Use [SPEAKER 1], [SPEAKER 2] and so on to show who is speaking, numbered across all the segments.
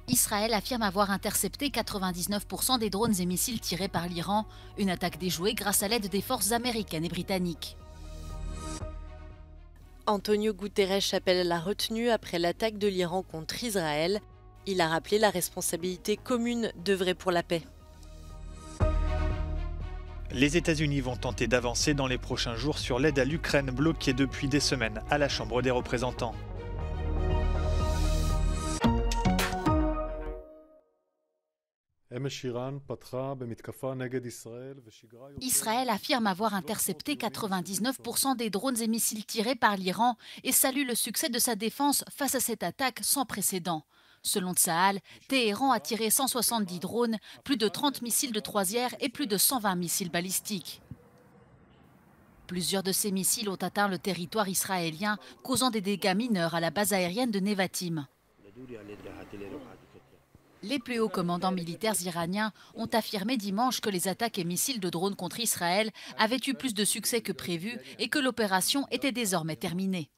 [SPEAKER 1] Israël affirme avoir intercepté 99% des drones et missiles tirés par l'Iran, une attaque déjouée grâce à l'aide des forces américaines et britanniques.
[SPEAKER 2] Antonio Guterres appelle à la retenue après l'attaque de l'Iran contre Israël. Il a rappelé la responsabilité commune d'œuvrer pour la paix.
[SPEAKER 3] Les États-Unis vont tenter d'avancer dans les prochains jours sur l'aide à l'Ukraine bloquée depuis des semaines à la Chambre des représentants.
[SPEAKER 1] Israël affirme avoir intercepté 99% des drones et missiles tirés par l'Iran et salue le succès de sa défense face à cette attaque sans précédent. Selon Tsahal, Téhéran a tiré 170 drones, plus de 30 missiles de croisière et plus de 120 missiles balistiques. Plusieurs de ces missiles ont atteint le territoire israélien, causant des dégâts mineurs à la base aérienne de Nevatim. Les plus hauts commandants militaires iraniens ont affirmé dimanche que les attaques et missiles de drones contre Israël avaient eu plus de succès que prévu et que l'opération était désormais terminée.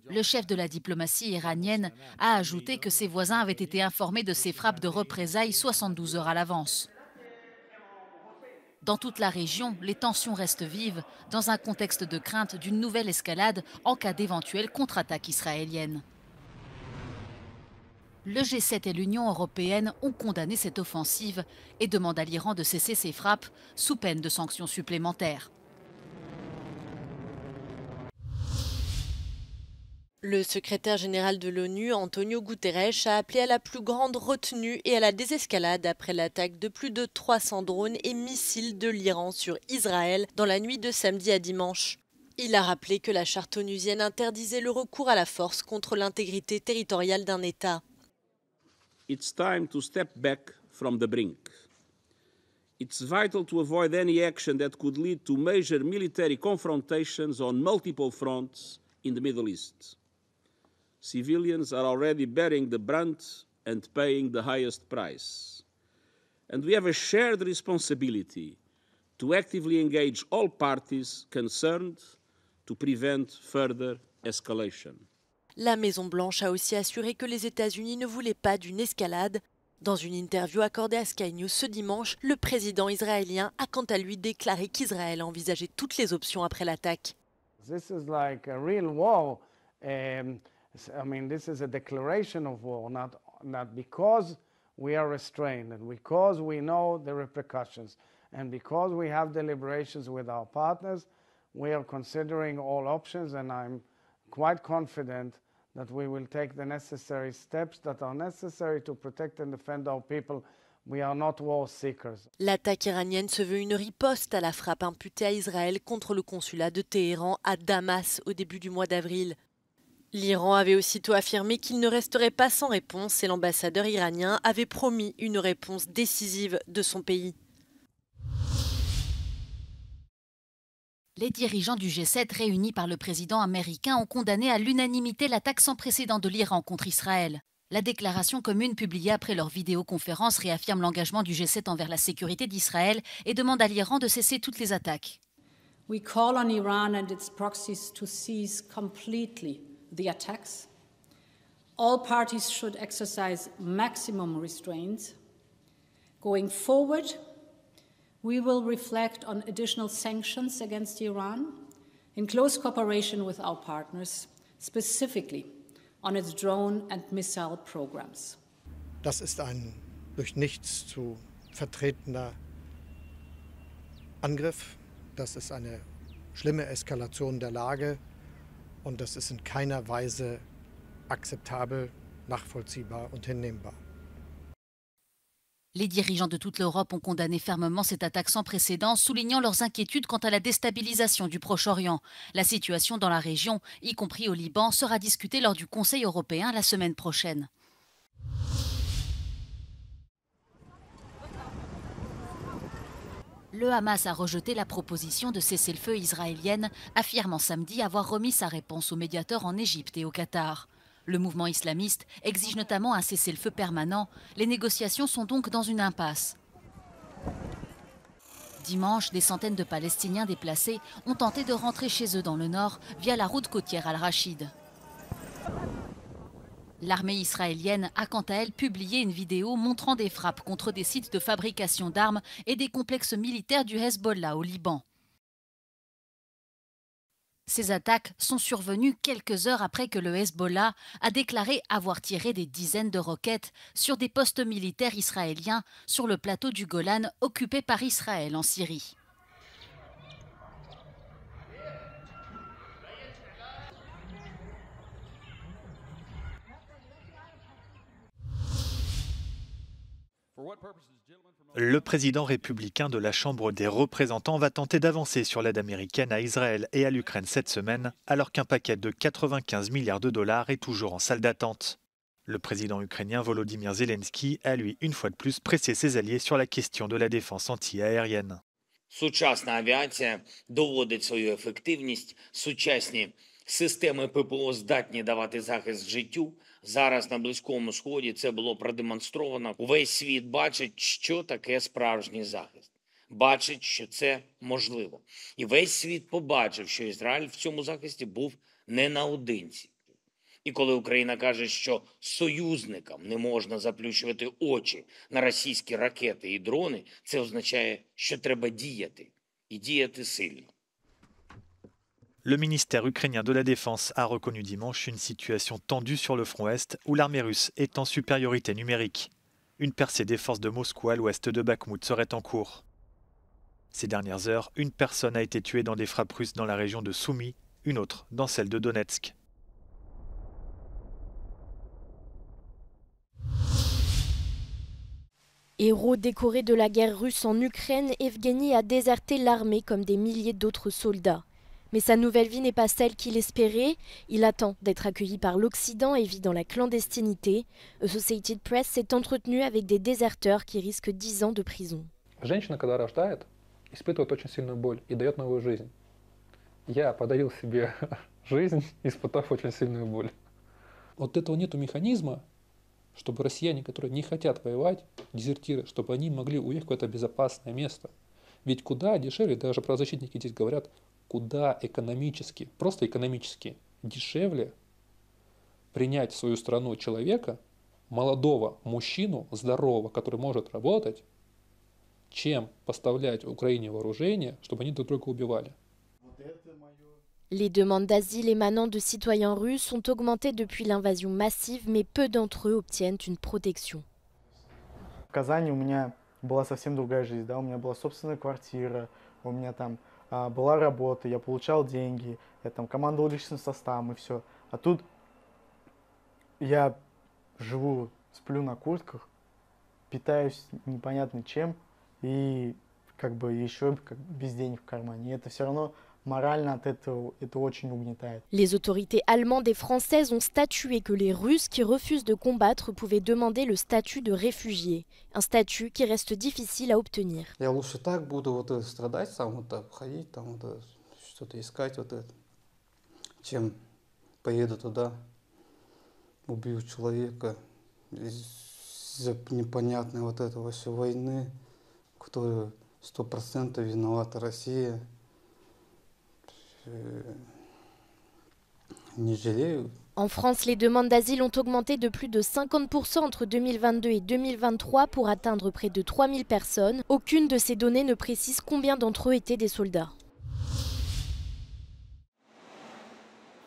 [SPEAKER 1] Le chef de la diplomatie iranienne a ajouté que ses voisins avaient été informés de ces frappes de représailles 72 heures à l'avance. Dans toute la région, les tensions restent vives dans un contexte de crainte d'une nouvelle escalade en cas d'éventuelle contre-attaque israélienne. Le G7 et l'Union européenne ont condamné cette offensive et demandent à l'Iran de cesser ses frappes sous peine de sanctions supplémentaires.
[SPEAKER 2] Le secrétaire général de l'ONU, Antonio Guterres, a appelé à la plus grande retenue et à la désescalade après l'attaque de plus de 300 drones et missiles de l'Iran sur Israël dans la nuit de samedi à dimanche. Il a rappelé que la charte onusienne interdisait le recours à la force contre l'intégrité territoriale d'un État.
[SPEAKER 4] It's time to step back from the brink. It's vital to avoid any action that could lead to major military confrontations on multiple fronts in the Middle East. Civilians are already bearing the brunt and paying the highest price. And we have a shared responsibility to actively engage all parties concerned to prevent further escalation.
[SPEAKER 2] La Maison-Blanche a aussi assuré que les États-Unis ne voulaient pas d'une escalade. Dans une interview accordée à Sky News ce dimanche, le président israélien a quant à lui déclaré qu'Israël a envisagé toutes les options après l'attaque.
[SPEAKER 5] This is like a real war. I mean, this is a declaration of war, not because we are restrained and because we know the repercussions and because we have deliberations with our partners, we are considering all options, and I'm quite confident that we will take the necessary steps that are necessary to protect and defend our people. We are not war seekers.
[SPEAKER 2] L'attaque iranienne se veut une riposte à la frappe imputée à Israël contre le consulat de Téhéran à Damas au début du mois d'avril. L'Iran avait aussitôt affirmé qu'il ne resterait pas sans réponse et l'ambassadeur iranien avait promis une réponse décisive de son pays.
[SPEAKER 1] Les dirigeants du G7 réunis par le président américain ont condamné à l'unanimité l'attaque sans précédent de l'Iran contre Israël. La déclaration commune publiée après leur vidéoconférence réaffirme l'engagement du G7 envers la sécurité d'Israël et demande à l'Iran de cesser toutes les attaques.
[SPEAKER 6] We call on Iran and its proxies to cease completely the attacks. All parties should exercise maximum restraint. Going forward, we will reflect on additional sanctions against Iran in close cooperation with our partners, specifically on its drone and missile programs.
[SPEAKER 7] Das ist ein durch nichts zu vertretender Angriff. Das ist eine schlimme Eskalation der Lage und das ist in keiner Weise akzeptabel, nachvollziehbar und hinnehmbar.
[SPEAKER 1] Les dirigeants de toute l'Europe ont condamné fermement cette attaque sans précédent, soulignant leurs inquiétudes quant à la déstabilisation du Proche-Orient. La situation dans la région, y compris au Liban, sera discutée lors du Conseil européen la semaine prochaine. Le Hamas a rejeté la proposition de cessez-le-feu israélienne, affirmant samedi avoir remis sa réponse aux médiateurs en Égypte et au Qatar. Le mouvement islamiste exige notamment un cessez-le-feu permanent. Les négociations sont donc dans une impasse. Dimanche, des centaines de Palestiniens déplacés ont tenté de rentrer chez eux dans le nord via la route côtière Al-Rachid. L'armée israélienne a quant à elle publié une vidéo montrant des frappes contre des sites de fabrication d'armes et des complexes militaires du Hezbollah au Liban. Ces attaques sont survenues quelques heures après que le Hezbollah a déclaré avoir tiré des dizaines de roquettes sur des postes militaires israéliens sur le plateau du Golan occupé par Israël en Syrie.
[SPEAKER 3] Le président républicain de la Chambre des représentants va tenter d'avancer sur l'aide américaine à Israël et à l'Ukraine cette semaine, alors qu'un paquet de 95 milliards de dollars est toujours en salle d'attente. Le président ukrainien Volodymyr Zelensky a, lui, une fois de plus, pressé ses alliés sur la question de la défense anti-aérienne.
[SPEAKER 8] Сучасна авіація доводить свою ефективність, сучасні системи ППО здатні давати захист життю. Зараз на Близькому Сході це було продемонстровано. Увесь світ бачить, що таке справжній захист. Бачить, що це можливо. І весь світ побачив, що Ізраїль в цьому захисті був не наодинці. І коли Україна каже, що союзникам не можна заплющувати очі на російські ракети і дрони, це означає, що треба діяти. І діяти сильно.
[SPEAKER 3] Le ministère ukrainien de la Défense a reconnu dimanche une situation tendue sur le front Est où l'armée russe est en supériorité numérique. Une percée des forces de Moscou à l'ouest de Bakhmout serait en cours. Ces dernières heures, une personne a été tuée dans des frappes russes dans la région de Soumy, une autre dans celle de Donetsk.
[SPEAKER 9] Héros décoré de la guerre russe en Ukraine, Evgeny a déserté l'armée comme des milliers d'autres soldats. Mais sa nouvelle vie n'est pas celle qu'il espérait. Il attend d'être accueilli par l'Occident et vit dans la clandestinité. Associated Press s'est entretenu avec des déserteurs qui risquent 10 ans de prison.
[SPEAKER 10] Женщина, когда рождает, испытывает очень сильную боль и дает новую жизнь. Я подарил себе жизнь, испытав очень сильную боль. Вот этого нету механизма, чтобы россияне, которые не хотят воевать, дезертиры, чтобы они могли уехать в какое-то безопасное место. Ведь куда дешевле, даже правозащитники здесь говорят, куда экономически, просто экономически дешевле принять в свою страну человека, молодого мужчину, здорового, который может работать, чем поставлять Украине вооружение, чтобы они друг друга убивали.
[SPEAKER 9] Les demandes d'asile émanant de citoyens russes ont augmenté depuis l'invasion massive, mais peu d'entre eux obtiennent une protection.
[SPEAKER 5] В Казани у меня была совсем другая жизнь, да, у меня была собственная квартира, у меня там была работа, я получал деньги, я там командовал личным составом и все. А тут я живу, сплю на куртках, питаюсь непонятно чем и как бы еще без денег в кармане. И это все равно морально от этого это очень угнетает.
[SPEAKER 9] Les autorités allemandes et françaises ont statué que les Russes qui refusent de combattre pouvaient demander le statut de réfugié, un statut qui reste difficile à obtenir.
[SPEAKER 11] Я лучше так буду вот страдать, сам вот так ходить, там вот что-то искать вот это, чем поеду туда, убью человека из-за непонятной вот этого всей войны, в которой 100% виновата Россия.
[SPEAKER 9] En France, les demandes d'asile ont augmenté de plus de 50% entre 2022 et 2023 pour atteindre près de 3000 personnes. Aucune de ces données ne précise combien d'entre eux étaient des soldats.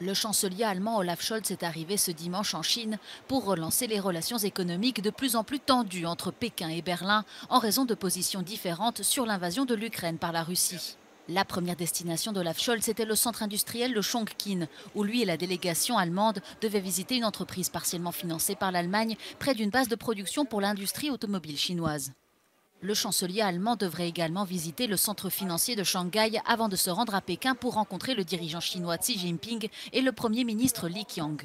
[SPEAKER 1] Le chancelier allemand Olaf Scholz est arrivé ce dimanche en Chine pour relancer les relations économiques de plus en plus tendues entre Pékin et Berlin en raison de positions différentes sur l'invasion de l'Ukraine par la Russie. La première destination d'Olaf Scholz était le centre industriel de Chongqing, où lui et la délégation allemande devaient visiter une entreprise partiellement financée par l'Allemagne près d'une base de production pour l'industrie automobile chinoise. Le chancelier allemand devrait également visiter le centre financier de Shanghai avant de se rendre à Pékin pour rencontrer le dirigeant chinois Xi Jinping et le Premier ministre Li Qiang.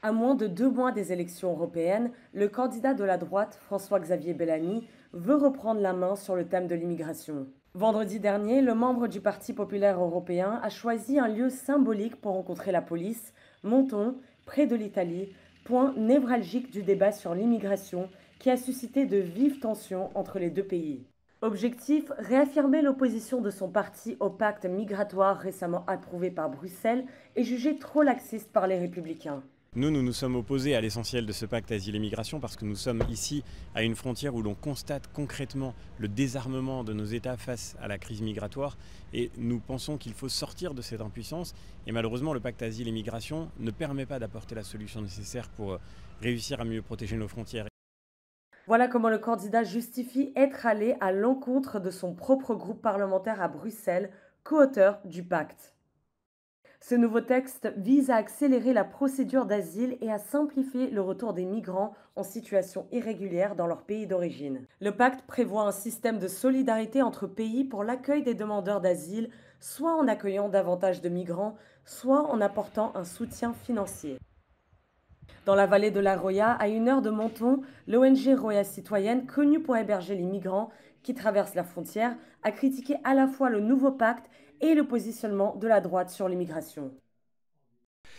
[SPEAKER 12] À moins de 2 mois des élections européennes, le candidat de la droite, François-Xavier Bellamy, veut reprendre la main sur le thème de l'immigration. Vendredi dernier, le membre du Parti populaire européen a choisi un lieu symbolique pour rencontrer la police, Menton, près de l'Italie, point névralgique du débat sur l'immigration qui a suscité de vives tensions entre les deux pays. Objectif, réaffirmer l'opposition de son parti au pacte migratoire récemment approuvé par Bruxelles et jugé trop laxiste par les Républicains.
[SPEAKER 13] Nous nous sommes opposés à l'essentiel de ce pacte asile et migration parce que nous sommes ici à une frontière où l'on constate concrètement le désarmement de nos États face à la crise migratoire et nous pensons qu'il faut sortir de cette impuissance et malheureusement le pacte asile et migration ne permet pas d'apporter la solution nécessaire pour réussir à mieux protéger nos frontières.
[SPEAKER 12] Voilà comment le candidat justifie être allé à l'encontre de son propre groupe parlementaire à Bruxelles, co-auteur du pacte. Ce nouveau texte vise à accélérer la procédure d'asile et à simplifier le retour des migrants en situation irrégulière dans leur pays d'origine. Le pacte prévoit un système de solidarité entre pays pour l'accueil des demandeurs d'asile, soit en accueillant davantage de migrants, soit en apportant un soutien financier. Dans la vallée de la Roya, à 1 heure de Menton, l'ONG Roya Citoyenne, connue pour héberger les migrants qui traversent la frontière, a critiqué à la fois le nouveau pacte et le positionnement de la droite sur l'immigration.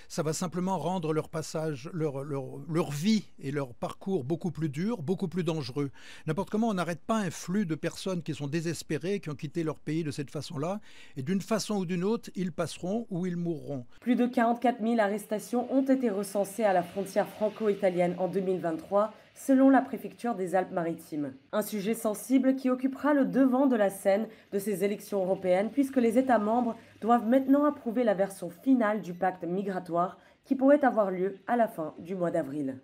[SPEAKER 7] Ça va simplement rendre leur passage, leur vie et leur parcours beaucoup plus durs, beaucoup plus dangereux. N'importe comment, on n'arrête pas un flux de personnes qui sont désespérées, qui ont quitté leur pays de cette façon-là. Et d'une façon ou d'une autre, ils passeront ou ils mourront.
[SPEAKER 12] Plus de 44 000 arrestations ont été recensées à la frontière franco-italienne en 2023, selon la préfecture des Alpes-Maritimes. Un sujet sensible qui occupera le devant de la scène de ces élections européennes, puisque les États membres doivent maintenant approuver la version finale du pacte migratoire qui pourrait avoir lieu à la fin du mois d'avril.